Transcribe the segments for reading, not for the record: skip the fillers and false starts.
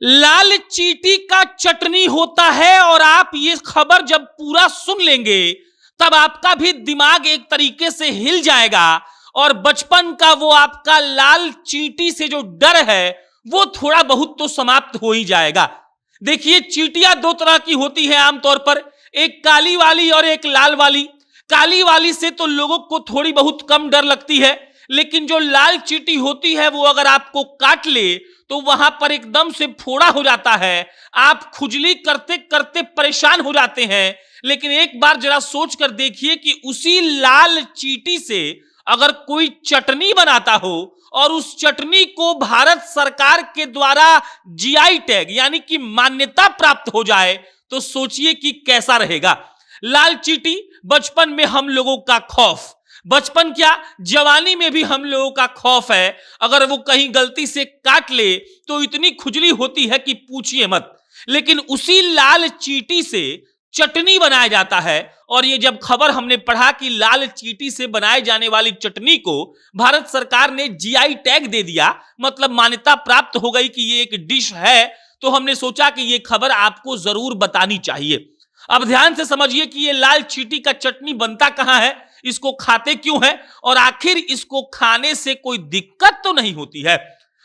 लाल चींटी का चटनी होता है और आप ये खबर जब पूरा सुन लेंगे तब आपका भी दिमाग एक तरीके से हिल जाएगा और बचपन का वो आपका लाल चींटी से जो डर है वो थोड़ा बहुत तो समाप्त हो ही जाएगा। देखिए, चींटियां दो तरह की होती है आमतौर पर, एक काली वाली और एक लाल वाली। काली वाली से तो लोगों को थोड़ी बहुत कम डर लगती है, लेकिन जो लाल चींटी होती है वो अगर आपको काट ले तो वहां पर एकदम से फोड़ा हो जाता है, आप खुजली करते करते परेशान हो जाते हैं। लेकिन एक बार जरा सोच कर देखिए कि उसी लाल चींटी से अगर कोई चटनी बनाता हो और उस चटनी को भारत सरकार के द्वारा जीआई टैग यानी कि मान्यता प्राप्त हो जाए तो सोचिए कि कैसा रहेगा। लाल चींटी बचपन में हम लोगों का खौफ, बचपन क्या जवानी में भी हम लोगों का खौफ है। अगर वो कहीं गलती से काट ले तो इतनी खुजली होती है कि पूछिए मत। लेकिन उसी लाल चींटी से चटनी बनाया जाता है और ये जब खबर हमने पढ़ा कि लाल चींटी से बनाए जाने वाली चटनी को भारत सरकार ने जीआई टैग दे दिया, मतलब मान्यता प्राप्त हो गई कि ये एक डिश है, तो हमने सोचा कि ये खबर आपको जरूर बतानी चाहिए। अब ध्यान से समझिए कि ये लाल चींटी का चटनी बनता कहां है, इसको खाते क्यों है और आखिर इसको खाने से कोई दिक्कत तो नहीं होती है।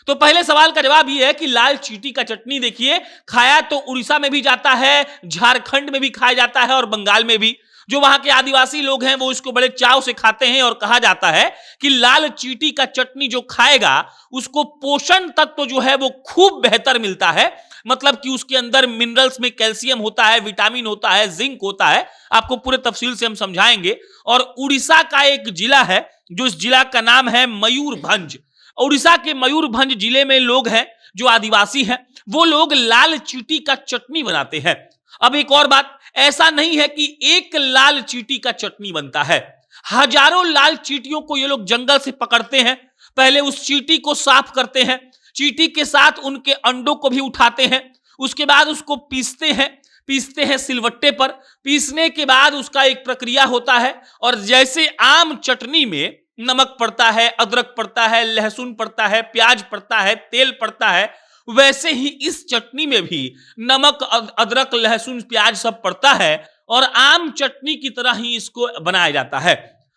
तो पहले सवाल का जवाब यह है कि लाल चींटी का चटनी देखिए खाया तो उड़ीसा में भी जाता है, झारखंड में भी खाया जाता है और बंगाल में भी। जो वहां के आदिवासी लोग हैं वो इसको बड़े चाव से खाते हैं और कहा जाता है कि लाल चींटी का चटनी जो खाएगा उसको पोषण तत्व जो है वो खूब बेहतर मिलता है। मतलब कि उसके अंदर मिनरल्स में कैल्शियम होता है, विटामिन होता है, जिंक होता है। आपको पूरे तफसील से हम समझाएंगे। और उड़ीसा का एक जिला है जो इस जिला का नाम है मयूरभंज। उड़ीसा के मयूरभंज जिले में लोग हैं जो आदिवासी हैं, वो लोग लाल चींटी का चटनी बनाते हैं। अब एक और बात, ऐसा नहीं है कि एक लाल चींटी का चटनी बनता है, हजारों लाल चींटियों को ये लोग जंगल से पकड़ते हैं। पहले उस चींटी को साफ करते हैं, चींटी के साथ उनके अंडों को भी उठाते हैं, उसके बाद उसको पीसते हैं सिलवट्टे पर। पीसने के बाद उसका एक प्रक्रिया होता है और जैसे आम चटनी में नमक पड़ता है, अदरक पड़ता है, लहसुन पड़ता है, प्याज पड़ता है, तेल पड़ता है, वैसे ही इस चटनी में भी नमक, अदरक, लहसुन, प्याज सब पड़ता है और आम चटनी की तरह ही इसको बनाया जाता है।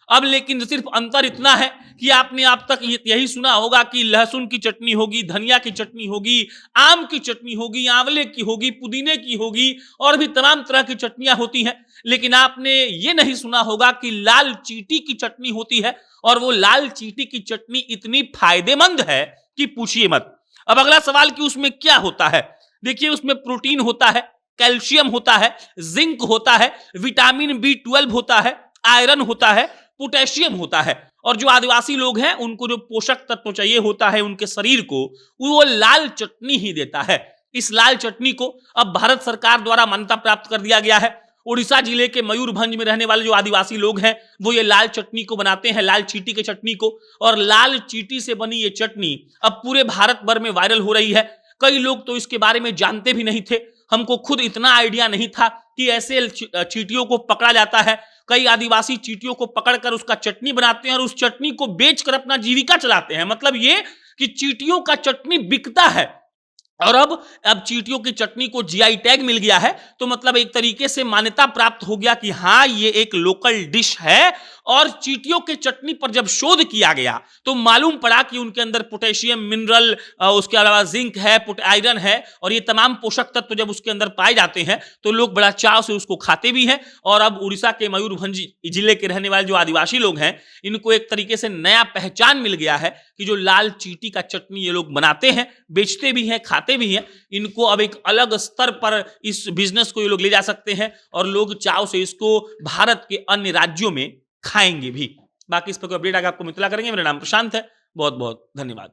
अब लेकिन सिर्फ अंतर इतना है कि आपने आप तक यही सुना होगा कि लहसुन की चटनी होगी, धनिया की चटनी होगी, आम की चटनी होगी, आंवले की होगी, पुदीने की होगी और भी तमाम तरह की चटनियां होती हैं। लेकिन आपने ये नहीं सुना होगा कि लाल चींटी की चटनी होती है और वो लाल चींटी की चटनी इतनी फायदेमंद है कि पूछिए मत। अब अगला सवाल कि उसमें क्या होता है। देखिए, उसमें प्रोटीन होता है, कैल्शियम होता है, जिंक होता है, विटामिन B12 होता है, आयरन होता है, पोटेशियम होता है। और जो आदिवासी लोग हैं उनको जो पोषक तत्व चाहिए होता है उनके शरीर को, वो लाल चटनी ही देता है। इस लाल चटनी को अब भारत सरकार द्वारा मान्यता प्राप्त कर दिया गया है। उड़ीसा जिले के मयूरभंज में रहने वाले जो आदिवासी लोग हैं वो ये लाल चटनी को बनाते हैं, लाल चींटी के चटनी को। और लाल चींटी से बनी ये चटनी अब पूरे भारत भर में वायरल हो रही है। कई लोग तो इसके बारे में जानते भी नहीं थे, हमको खुद इतना आइडिया नहीं था कि ऐसे चींटियों को पकड़ा जाता है। कई आदिवासी चींटियों को पकड़कर उसका चटनी बनाते हैं और उस चटनी को बेचकर अपना जीविका चलाते हैं। मतलब ये कि चींटियों का चटनी बिकता है। और अब चींटियों की चटनी को जीआई टैग मिल गया है, तो मतलब एक तरीके से मान्यता प्राप्त हो गया कि हाँ ये एक लोकल डिश है। और चींटियों के चटनी पर जब शोध किया गया तो मालूम पड़ा कि उनके अंदर पोटेशियम, मिनरल, उसके अलावा जिंक है, आयरन है और ये तमाम पोषक तत्व जब उसके अंदर पाए जाते हैं तो लोग बड़ा चाव से उसको खाते भी हैं। और अब उड़ीसा के मयूरभंज जिले के रहने वाले जो आदिवासी लोग हैं इनको एक तरीके से नया पहचान मिल गया है कि जो लाल चींटी का चटनी ये लोग बनाते हैं, बेचते भी हैं, खाते भी हैं, इनको अब एक अलग स्तर पर इस बिजनेस को ये लोग ले जा सकते हैं और लोग चाव से इसको भारत के अन्य राज्यों में खाएंगे भी। बाकी इस पर कोई अपडेट आगे आपको मितला करेंगे। मेरा नाम प्रशांत है, बहुत बहुत धन्यवाद।